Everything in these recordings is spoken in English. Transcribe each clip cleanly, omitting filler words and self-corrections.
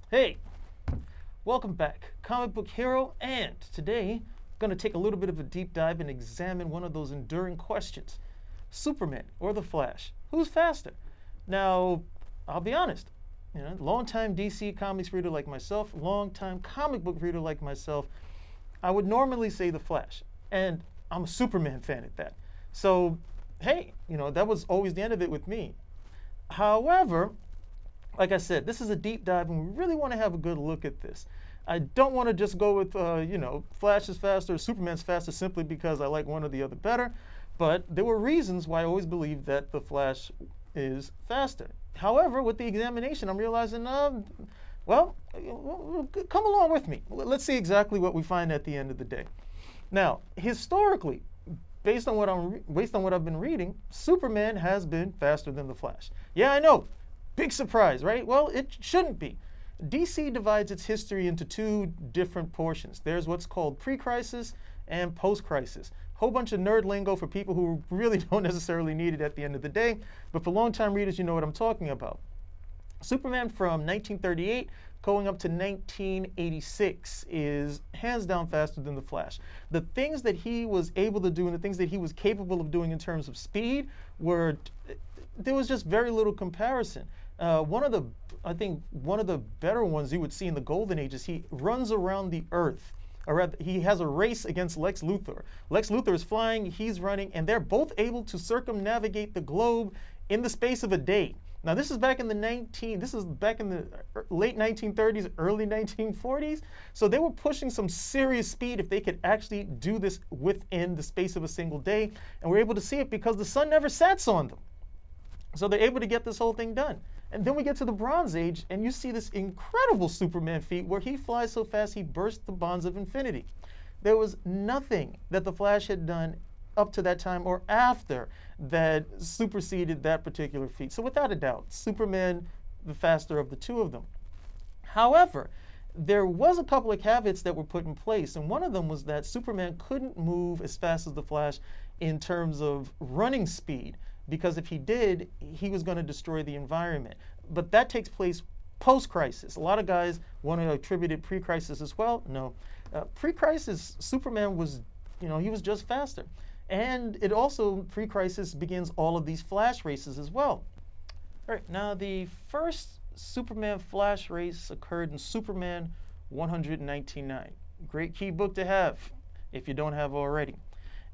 Hey, welcome back, Comic Book Hero, and today I'm going to take a little bit of a deep dive and examine one of those enduring questions. Superman or the Flash? Who's faster? Now, I'll be honest, longtime DC Comics reader like myself, longtime comic book reader like myself, I would normally say the Flash, and I'm a Superman fan at that. So, hey, that was always the end of it with me. However, like I said, this is a deep dive, and we really want to have a good look at this. I don't want to just go with, Flash is faster, Superman's faster simply because I like one or the other better. But there were reasons why I always believed that the Flash is faster. However, with the examination, I'm realizing, come along with me. Let's see exactly what we find at the end of the day. Now, historically, based on what I've been reading, Superman has been faster than the Flash. Yeah, I know. Big surprise, right? Well, it shouldn't be. DC divides its history into two different portions. There's what's called pre-crisis and post-crisis. Whole bunch of nerd lingo for people who really don't necessarily need it at the end of the day, but for long-time readers, you know what I'm talking about. Superman from 1938 going up to 1986 is hands down faster than the Flash. The things that he was able to do and the things that he was capable of doing in terms of speed there was just very little comparison. One of the better ones you would see in the Golden Age is he runs around the Earth. Or rather, he has a race against Lex Luthor. Lex Luthor is flying, he's running, and they're both able to circumnavigate the globe in the space of a day. Now, this is back in the late 1930s, early 1940s. So they were pushing some serious speed if they could actually do this within the space of a single day. And we're able to see it because the sun never sets on them. So they're able to get this whole thing done. And then we get to the Bronze Age, and you see this incredible Superman feat where he flies so fast he bursts the bonds of infinity. There was nothing that the Flash had done up to that time or after that superseded that particular feat. So without a doubt, Superman, the faster of the two of them. However, there was a couple of caveats that were put in place, and one of them was that Superman couldn't move as fast as the Flash in terms of running speed, because if he did, he was going to destroy the environment. But that takes place post-crisis. A lot of guys want to attribute it pre-crisis as well. No. Pre-crisis, Superman was, he was just faster. And it also, pre-crisis, begins all of these Flash races as well. All right, now the first Superman-Flash race occurred in Superman 199. Great key book to have if you don't have already.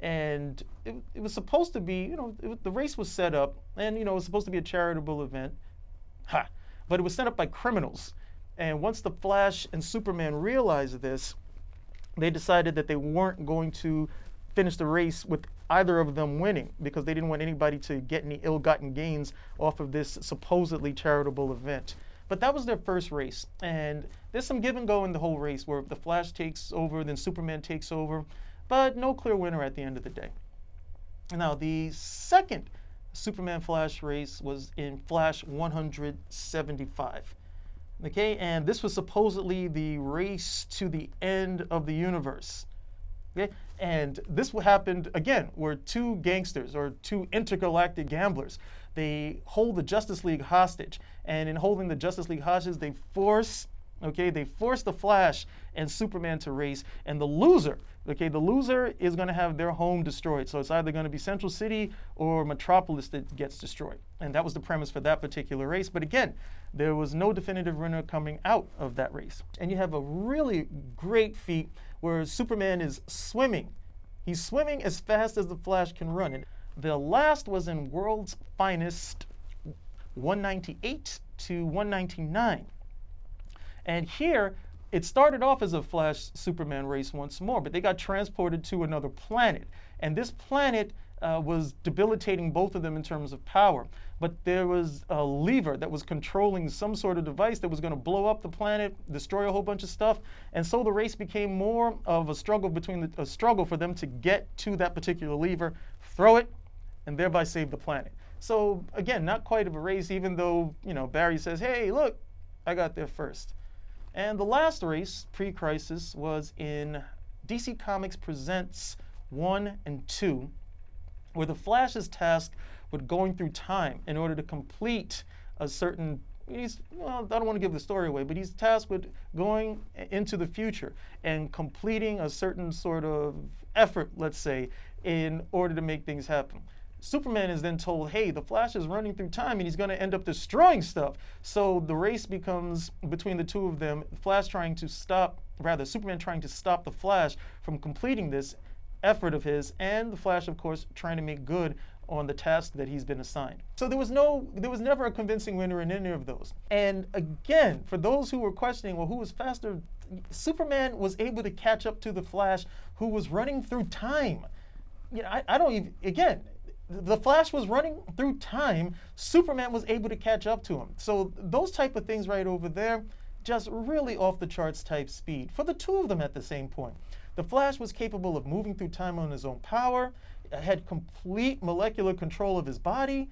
And it was supposed to be, the race was set up, and, it was supposed to be a charitable event. But it was set up by criminals. And once the Flash and Superman realized this, they decided that they weren't going to finish the race with either of them winning because they didn't want anybody to get any ill-gotten gains off of this supposedly charitable event. But that was their first race. And there's some give and go in the whole race where the Flash takes over, then Superman takes over. But no clear winner at the end of the day. Now, the second Superman-Flash race was in Flash 175. Okay, and this was supposedly the race to the end of the universe. Okay, and this happened, again, where two gangsters or two intergalactic gamblers, they hold the Justice League hostage. And in holding the Justice League hostage, they force the Flash and Superman to race, and the loser is going to have their home destroyed. So it's either going to be Central City or Metropolis that gets destroyed. And that was the premise for that particular race. But again, there was no definitive winner coming out of that race. And you have a really great feat where Superman is swimming. He's swimming as fast as the Flash can run. And the last was in World's Finest 198 to 199. And here, it started off as a Flash-Superman race once more, but they got transported to another planet. And this planet was debilitating both of them in terms of power. But there was a lever that was controlling some sort of device that was going to blow up the planet, destroy a whole bunch of stuff. And so the race became more of a struggle for them to get to that particular lever, throw it, and thereby save the planet. So again, not quite of a race, even though, Barry says, hey, look, I got there first. And the last race, pre-crisis, was in DC Comics Presents 1 and 2, where the Flash is tasked with going through time in order to complete a certain well, I don't want to give the story away, but he's tasked with going into the future and completing a certain sort of effort, let's say, in order to make things happen. Superman is then told, hey, the Flash is running through time and he's going to end up destroying stuff. So the race becomes between the two of them, Superman trying to stop the Flash from completing this effort of his, and the Flash, of course, trying to make good on the task that he's been assigned. So there was never a convincing winner in any of those. And again, for those who were questioning, well, who was faster? Superman was able to catch up to the Flash, who was running through time. I don't even, again, the Flash was running through time. Superman was able to catch up to him. So those type of things right over there, just really off the charts type speed for the two of them at the same point. The Flash was capable of moving through time on his own power, had complete molecular control of his body,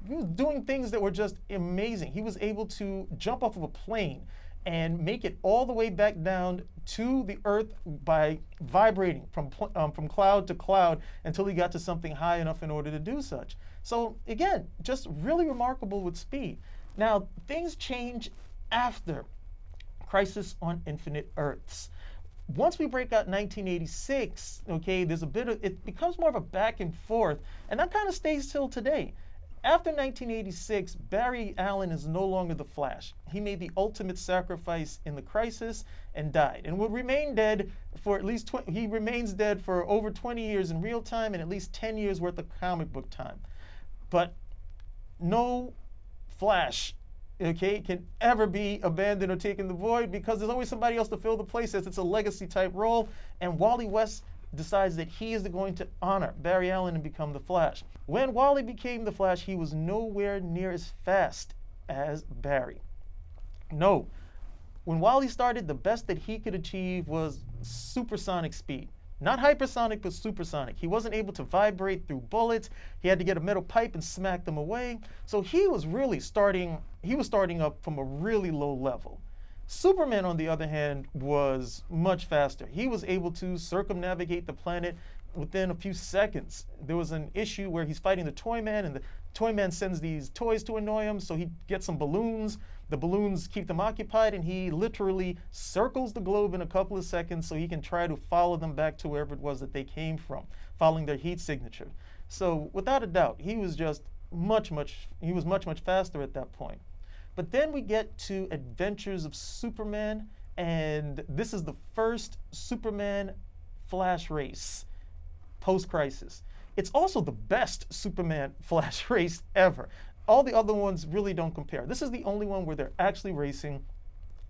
he was doing things that were just amazing. He was able to jump off of a plane and make it all the way back down to the Earth by vibrating from cloud to cloud until he got to something high enough in order to do such. So again, just really remarkable with speed. Now, things change after Crisis on Infinite Earths. Once we break out 1986, okay, it becomes more of a back and forth, and that kind of stays till today. After 1986, Barry Allen is no longer the Flash. He made the ultimate sacrifice in the Crisis and died, and will remain dead for at least he remains dead for over 20 years in real time and at least 10 years worth of comic book time. But no Flash, okay, can ever be abandoned or taken the void, because there's always somebody else to fill the place, as it's a legacy type role, and Wally West decides that he is going to honor Barry Allen and become the Flash. When Wally became the Flash, he was nowhere near as fast as Barry. No. When Wally started, the best that he could achieve was supersonic speed. Not hypersonic, but supersonic. He wasn't able to vibrate through bullets. He had to get a metal pipe and smack them away. So he was starting up from a really low level. Superman, on the other hand, was much faster. He was able to circumnavigate the planet within a few seconds. There was an issue where he's fighting the Toyman, and the Toyman sends these toys to annoy him, so he gets some balloons. The balloons keep them occupied, and he literally circles the globe in a couple of seconds so he can try to follow them back to wherever it was that they came from, following their heat signature. So without a doubt, he was just much faster at that point. But then we get to Adventures of Superman, and this is the first Superman Flash race post-Crisis. It's also the best Superman Flash race ever. All the other ones really don't compare. This is the only one where they're actually racing.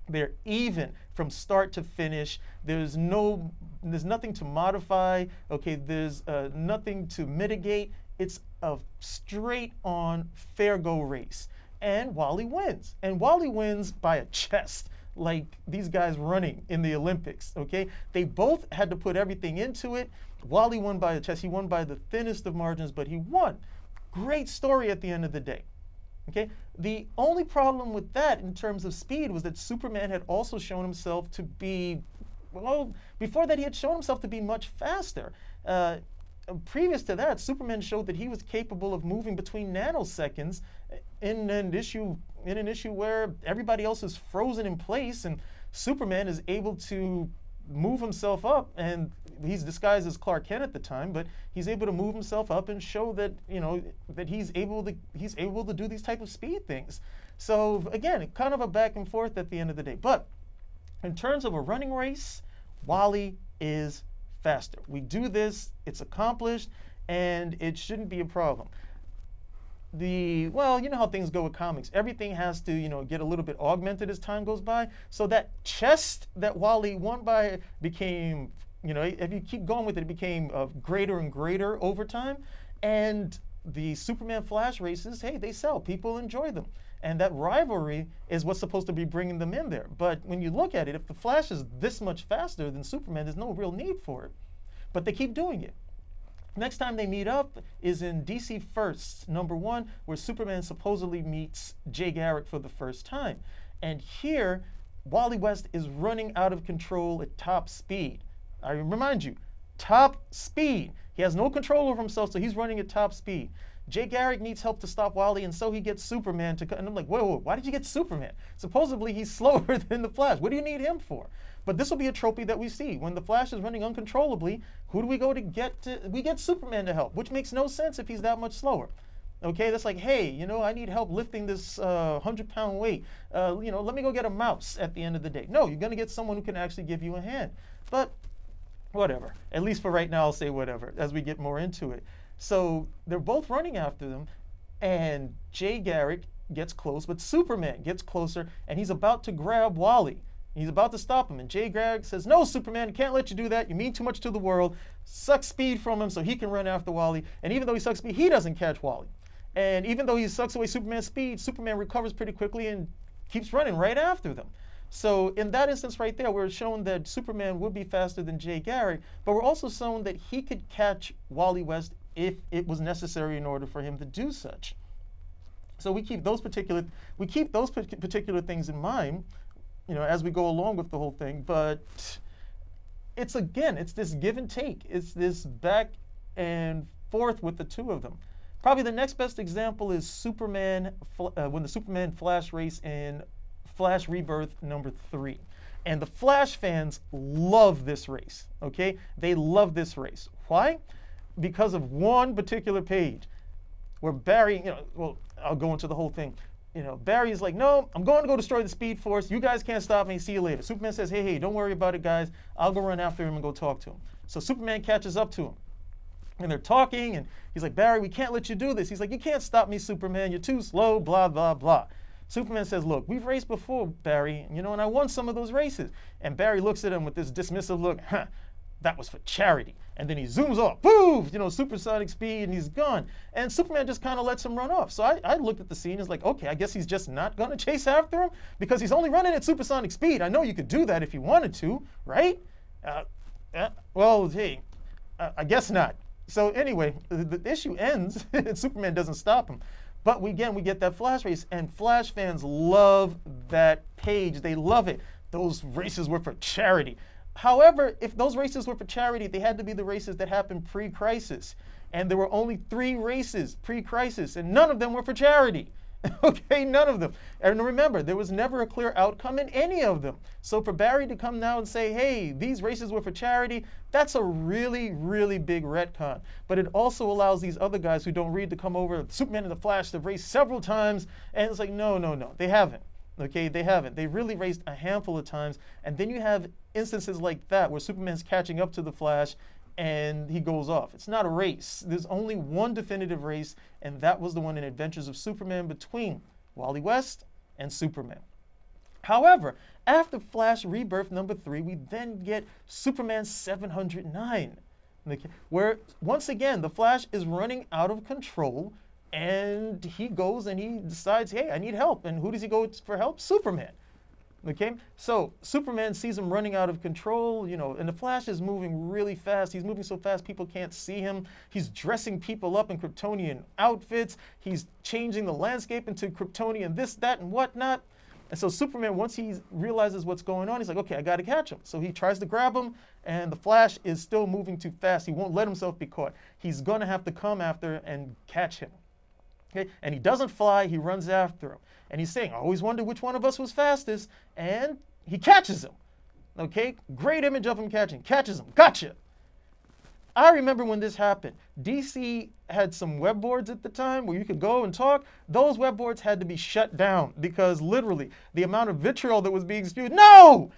They're even from start to finish. There's nothing to modify. Okay, there's nothing to mitigate. It's a straight-on fair-go race. And Wally wins. And Wally wins by a chest, like these guys running in the Olympics, okay? They both had to put everything into it. Wally won by a chest. He won by the thinnest of margins, but he won. Great story at the end of the day, okay? The only problem with that in terms of speed was that Superman had also shown himself to be, well, before that he had shown himself to be much faster. Previous to that, Superman showed that he was capable of moving between nanoseconds in an issue where everybody else is frozen in place, and Superman is able to move himself up, and he's disguised as Clark Kent at the time, but he's able to move himself up and show that, that he's able to do these type of speed things. So again, kind of a back and forth at the end of the day. But in terms of a running race, Wally is faster. We do this, it's accomplished, and it shouldn't be a problem. Well, you know how things go with comics. Everything has to, get a little bit augmented as time goes by. So that chest that Wally won by became, if you keep going with it, it became greater and greater over time. And the Superman Flash races, hey, they sell. People enjoy them. And that rivalry is what's supposed to be bringing them in there. But when you look at it, if the Flash is this much faster than Superman, there's no real need for it. But they keep doing it. Next time they meet up is in DC First, #1, where Superman supposedly meets Jay Garrick for the first time. And here, Wally West is running out of control at top speed. I remind you, top speed. He has no control over himself, so he's running at top speed. Jay Garrick needs help to stop Wally, and so he gets Superman to, and I'm like, whoa, why did you get Superman? Supposedly he's slower than the Flash. What do you need him for? But this will be a trophy that we see. When the Flash is running uncontrollably, who do we go to get? We get Superman to help, which makes no sense if he's that much slower. Okay, that's like, hey, I need help lifting this 100-pound weight. Let me go get a mouse at the end of the day. No, you're going to get someone who can actually give you a hand. But whatever. At least for right now, I'll say whatever as we get more into it. So they're both running after them, and Jay Garrick gets close, but Superman gets closer, and he's about to grab Wally. He's about to stop him, and Jay Garrick says, no, Superman, can't let you do that. You mean too much to the world. Sucks speed from him so he can run after Wally. And even though he sucks speed, he doesn't catch Wally. And even though he sucks away Superman's speed, Superman recovers pretty quickly and keeps running right after them. So in that instance right there, we're shown that Superman would be faster than Jay Garrick, but we're also shown that he could catch Wally West if it was necessary in order for him to do such. So we keep those particular things in mind, as we go along with the whole thing. But it's this give and take. It's this back and forth with the two of them. Probably the next best example is Superman, when the Superman Flash race in Flash Rebirth #3. And the Flash fans love this race, okay? They love this race. Why? Because of one particular page where Barry, I'll go into the whole thing. Barry is like, no, I'm going to go destroy the Speed Force. You guys can't stop me. See you later. Superman says, hey, don't worry about it, guys. I'll go run after him and go talk to him. So Superman catches up to him. And they're talking, and he's like, Barry, we can't let you do this. He's like, you can't stop me, Superman. You're too slow, blah, blah, blah. Superman says, look, we've raced before, Barry, and I won some of those races. And Barry looks at him with this dismissive look, that was for charity. And then he zooms off, boom, supersonic speed, and he's gone. And Superman just kind of lets him run off. So I looked at the scene, it's like, okay, I guess he's just not going to chase after him because he's only running at supersonic speed. I know you could do that if you wanted to, right? Well, hey, I guess not. So anyway, the issue ends, and Superman doesn't stop him. But we get that Flash race, and Flash fans love that page. They love it. Those races were for charity. However, if those races were for charity, they had to be the races that happened pre-crisis. And there were only 3 races pre-crisis, and none of them were for charity. Okay, none of them. And remember, there was never a clear outcome in any of them. So for Barry to come now and say, hey, these races were for charity, that's a really, really big retcon. But it also allows these other guys who don't read to come over, Superman and the Flash, to race several times. And it's like, no, they haven't. Okay, they haven't. They really raced a handful of times. And then you have instances like that where Superman's catching up to the Flash and he goes off. It's not a race. There's only one definitive race, and that was the one in Adventures of Superman between Wally West and Superman. However, after Flash Rebirth #3, we then get Superman 709, where once again the Flash is running out of control, and he goes and he decides, hey, I need help. And who does he go for help? Superman. Okay, so Superman sees him running out of control, and the Flash is moving really fast. He's moving so fast people can't see him. He's dressing people up in Kryptonian outfits. He's changing the landscape into Kryptonian this, that, and whatnot. And so Superman, once he realizes what's going on, he's like, okay, I got to catch him. So he tries to grab him, and the Flash is still moving too fast. He won't let himself be caught. He's going to have to come after and catch him. Okay? And he doesn't fly, he runs after him. And he's saying, I always wondered which one of us was fastest. And he catches him. Okay? Great image of him catches him. Gotcha. I remember when this happened. DC had some web boards at the time where you could go and talk. Those web boards had to be shut down because literally the amount of vitriol that was being spewed. No!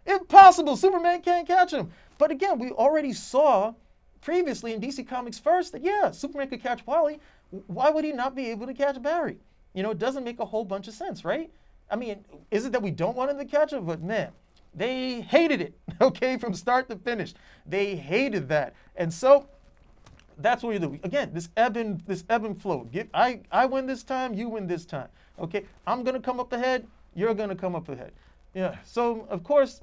Impossible. Superman can't catch him. But again, we already saw previously in DC Comics First that, yeah, Superman could catch Wally. Why would he not be able to catch Barry? It doesn't make a whole bunch of sense, right? I mean, is it that we don't want him to catch him? But man, they hated it, okay, from start to finish. They hated that. And so that's what you do. Again, this ebb and flow. I win this time, you win this time. Okay, I'm going to come up ahead, you're going to come up ahead. Yeah. So, of course,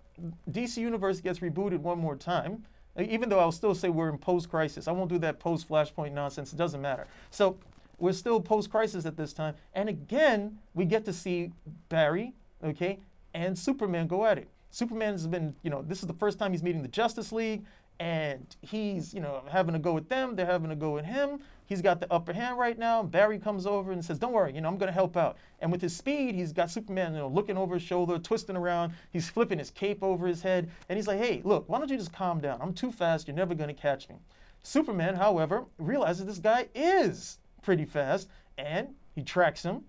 DC Universe gets rebooted one more time, even though I'll still say we're in post-crisis. I won't do that post-Flashpoint nonsense. It doesn't matter. So we're still post-crisis at this time. And again, we get to see Barry, okay, and Superman go at it. Superman has been, this is the first time he's meeting the Justice League, and he's, having to go with them. They're having to go with him. He's got the upper hand right now. Barry comes over and says, don't worry, I'm going to help out. And with his speed, he's got Superman, looking over his shoulder, twisting around. He's flipping his cape over his head. And he's like, hey, look, why don't you just calm down? I'm too fast. You're never going to catch me. Superman, however, realizes this guy is pretty fast, and he tracks him.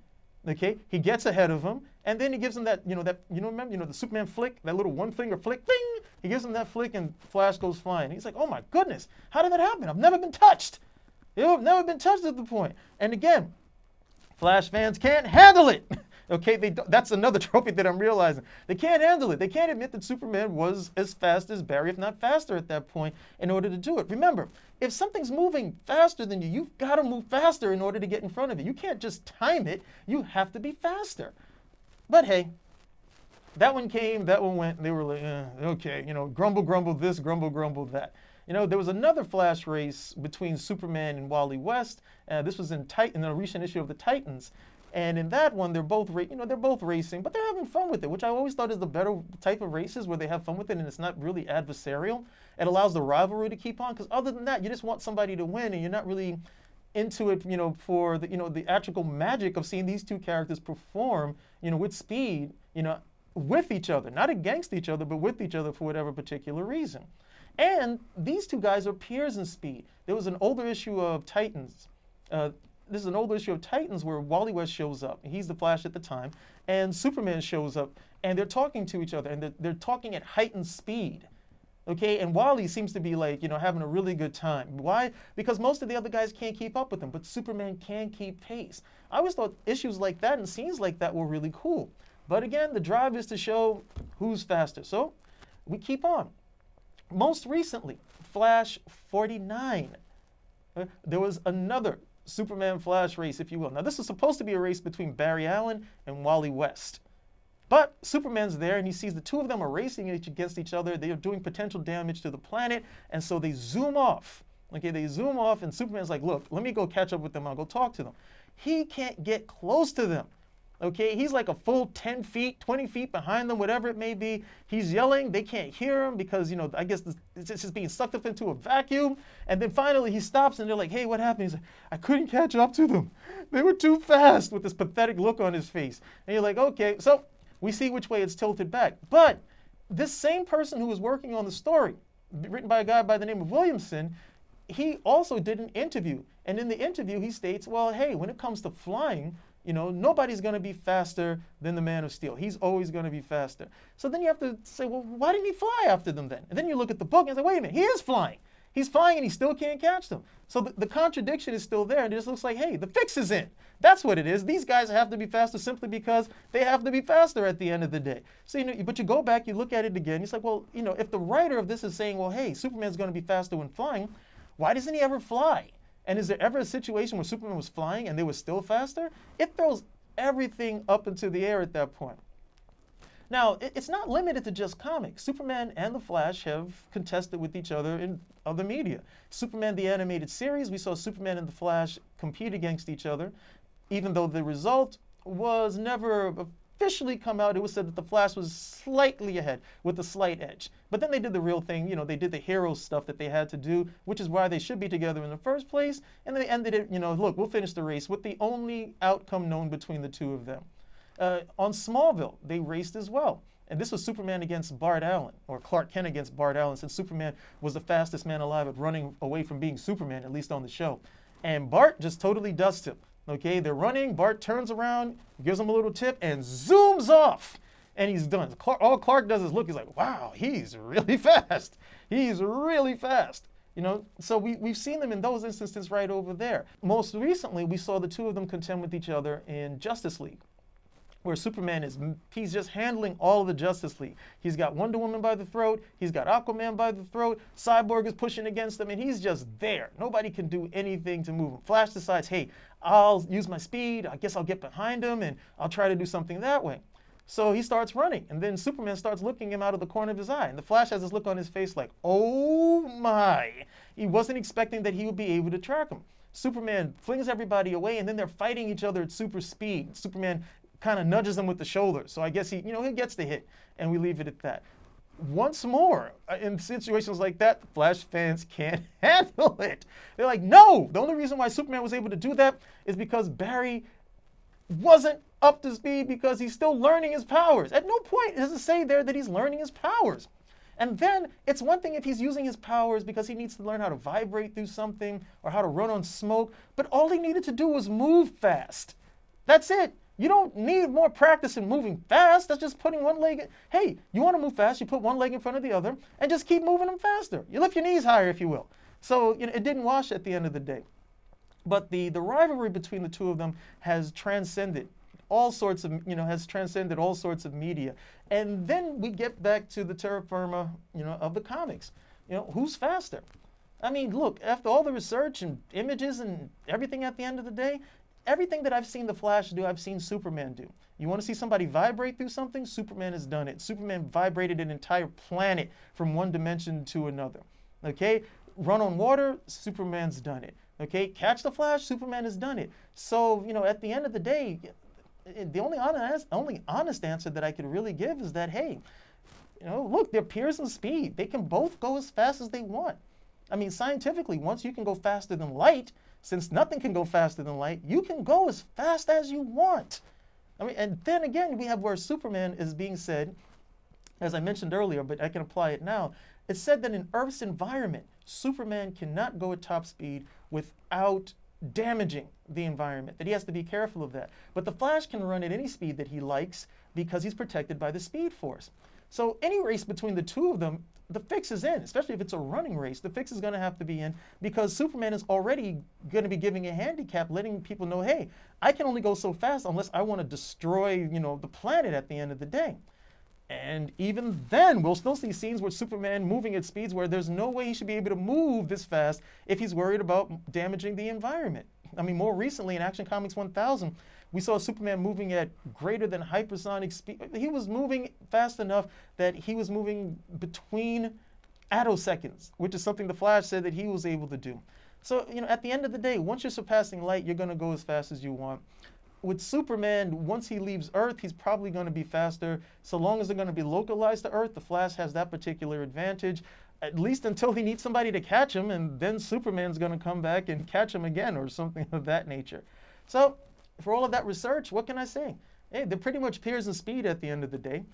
Okay, he gets ahead of him, and then he gives him that, remember, the Superman flick, that little one finger flick, bing! He gives him that flick, and Flash goes flying. He's like, oh my goodness, how did that happen? I've never been touched. I've never been touched at the point. And again, Flash fans can't handle it. Okay, that's another trophy that I'm realizing. They can't handle it. They can't admit that Superman was as fast as Barry, if not faster at that point, in order to do it. Remember, if something's moving faster than you, you've got to move faster in order to get in front of it. You can't just time it. You have to be faster. But hey, that one came, that one went, and they were like, okay, grumble, grumble this, grumble, grumble that. There was another Flash race between Superman and Wally West. This was in a recent issue of the Titans. And in that one, they're both racing, but they're having fun with it, which I always thought is the better type of races, where they have fun with it and it's not really adversarial. It allows the rivalry to keep on, because other than that, you just want somebody to win, and you're not really into it, for the, the theatrical magic of seeing these two characters perform, with speed, with each other, not against each other, but with each other for whatever particular reason. And these two guys are peers in speed. There was an older issue of Titans. This is an older issue of Titans where Wally West shows up. He's the Flash at the time. And Superman shows up. And they're talking to each other. And they're talking at heightened speed. Okay? And Wally seems to be like, having a really good time. Why? Because most of the other guys can't keep up with him. But Superman can keep pace. I always thought issues like that and scenes like that were really cool. But again, the drive is to show who's faster. So we keep on. Most recently, Flash 49. There was another Superman Flash race, if you will. Now, this is supposed to be a race between Barry Allen and Wally West. But Superman's there, and he sees the two of them are racing against each other. They are doing potential damage to the planet, and so they zoom off. Okay, they zoom off, and Superman's like, look, let me go catch up with them. I'll go talk to them. He can't get close to them. Okay, he's like a full 10 feet, 20 feet behind them, whatever it may be. He's yelling. They can't hear him because, I guess it's just being sucked up into a vacuum. And then finally he stops and they're like, hey, what happened? He's like, I couldn't catch up to them. They were too fast, with this pathetic look on his face. And you're like, okay, so we see which way it's tilted back. But this same person who was working on the story, written by a guy by the name of Williamson, he also did an interview. And in the interview, he states, well, hey, when it comes to flying, nobody's going to be faster than the Man of Steel. He's always going to be faster. So then you have to say, well, why didn't he fly after them then? And then you look at the book and say, wait a minute, he is flying. He's flying and he still can't catch them. So the contradiction is still there, and it just looks like, hey, the fix is in. That's what it is. These guys have to be faster simply because they have to be faster at the end of the day. So, but you go back, you look at it again, it's like, well, if the writer of this is saying, well, hey, Superman's going to be faster when flying, why doesn't he ever fly? And is there ever a situation where Superman was flying and they were still faster? It throws everything up into the air at that point. Now, it's not limited to just comics. Superman and the Flash have contested with each other in other media. Superman the Animated Series, we saw Superman and the Flash compete against each other. Even though the result was never officially come out, it was said that the Flash was slightly ahead with a slight edge. But then they did the real thing, they did the hero stuff that they had to do, which is why they should be together in the first place. And they ended it, look, we'll finish the race with the only outcome known between the two of them. On Smallville, they raced as well. And this was Superman against Bart Allen, or Clark Kent against Bart Allen, since Superman was the fastest man alive at running away from being Superman, at least on the show. And Bart just totally dusts him. Okay, they're running, Bart turns around, gives him a little tip, and zooms off. And he's done. All Clark does is look, he's like, wow, he's really fast. He's really fast. So we've seen them in those instances right over there. Most recently, we saw the two of them contend with each other in Justice League, where Superman he's just handling all of the Justice League. He's got Wonder Woman by the throat, he's got Aquaman by the throat, Cyborg is pushing against him, and he's just there. Nobody can do anything to move him. Flash decides, hey, I'll use my speed, I guess I'll get behind him, and I'll try to do something that way. So he starts running, and then Superman starts looking him out of the corner of his eye, and the Flash has this look on his face like, oh my. He wasn't expecting that he would be able to track him. Superman flings everybody away, and then they're fighting each other at super speed. Superman kind of nudges him with the shoulder. So I guess he gets the hit, and we leave it at that. once more, in situations like that, Flash fans can't handle it. They're like, no, the only reason why Superman was able to do that is because Barry wasn't up to speed because he's still learning his powers. At no point does it say there that he's learning his powers. And then it's one thing if he's using his powers because he needs to learn how to vibrate through something or how to run on smoke, but all he needed to do was move fast. That's it. You don't need more practice in moving fast. That's just putting one leg in. Hey, you want to move fast, you put one leg in front of the other and just keep moving them faster. You lift your knees higher, if you will. So it didn't wash at the end of the day. But the rivalry between the two of them has transcended all sorts of, media. And then we get back to the terra firma, of the comics. Who's faster? I mean, look, after all the research and images and everything at the end of the day, everything that I've seen the Flash do, I've seen Superman do. You want to see somebody vibrate through something? Superman has done it. Superman vibrated an entire planet from one dimension to another. Okay? Run on water? Superman's done it. Okay? Catch the Flash? Superman has done it. So, at the end of the day, the only honest answer that I could really give is that, hey, look, they're peers in speed. They can both go as fast as they want. I mean, scientifically, once you can go faster than light, since nothing can go faster than light, you can go as fast as you want. I mean, and then again, we have where Superman is being said, as I mentioned earlier, but I can apply it now. It's said that in Earth's environment, Superman cannot go at top speed without damaging the environment, that he has to be careful of that. But the Flash can run at any speed that he likes because he's protected by the Speed Force. So any race between the two of them, the fix is in, especially if it's a running race. The fix is going to have to be in because Superman is already going to be giving a handicap, letting people know, hey, I can only go so fast unless I want to destroy, the planet at the end of the day. And even then, we'll still see scenes with Superman moving at speeds where there's no way he should be able to move this fast if he's worried about damaging the environment. I mean, more recently in Action Comics 1000, we saw Superman moving at greater than hypersonic speed. He was moving fast enough that he was moving between attoseconds, which is something the Flash said that he was able to do. So, at the end of the day, once you're surpassing light, you're going to go as fast as you want. With Superman, once he leaves Earth, he's probably going to be faster. So long as they're going to be localized to Earth, the Flash has that particular advantage, at least until he needs somebody to catch him, and then Superman's going to come back and catch him again or something of that nature. So for all of that research, what can I say? Hey, they're pretty much peers in speed at the end of the day.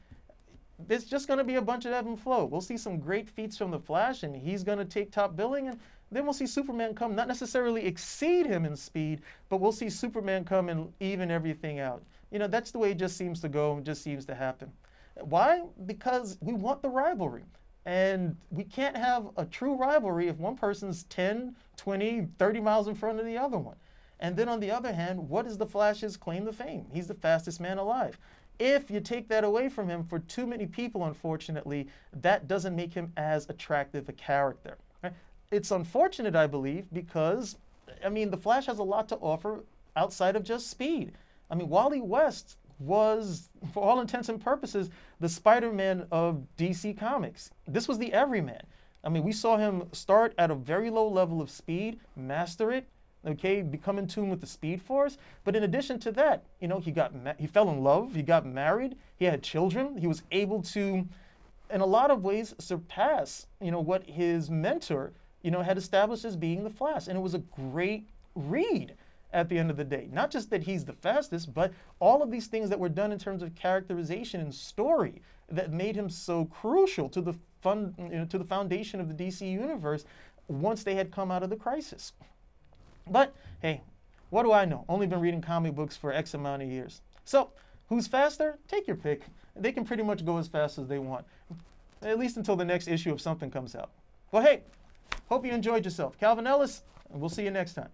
It's just going to be a bunch of ebb and flow. We'll see some great feats from the Flash, and he's going to take top billing, and then we'll see Superman come, not necessarily exceed him in speed, but we'll see Superman come and even everything out. That's the way it just seems to go, and just seems to happen. Why? Because we want the rivalry. And we can't have a true rivalry if one person's 10, 20, 30 miles in front of the other one. And then on the other hand, what is the Flash's claim to fame? He's the fastest man alive. If you take that away from him for too many people, unfortunately, that doesn't make him as attractive a character. Right? It's unfortunate, I believe, because, the Flash has a lot to offer outside of just speed. Wally West was, for all intents and purposes, the Spider-Man of DC Comics. This was the everyman. We saw him start at a very low level of speed, master it, okay, become in tune with the Speed Force. But in addition to that, he fell in love, he got married, he had children, he was able to, in a lot of ways, surpass, what his mentor, had established as being the Flash. And it was a great read at the end of the day. Not just that he's the fastest, but all of these things that were done in terms of characterization and story that made him so crucial to the foundation of the DC universe once they had come out of the crisis. But hey, what do I know? Only been reading comic books for X amount of years. So who's faster? Take your pick. They can pretty much go as fast as they want, at least until the next issue of something comes out. Well, hey, hope you enjoyed yourself. Calvin Ellis, and we'll see you next time.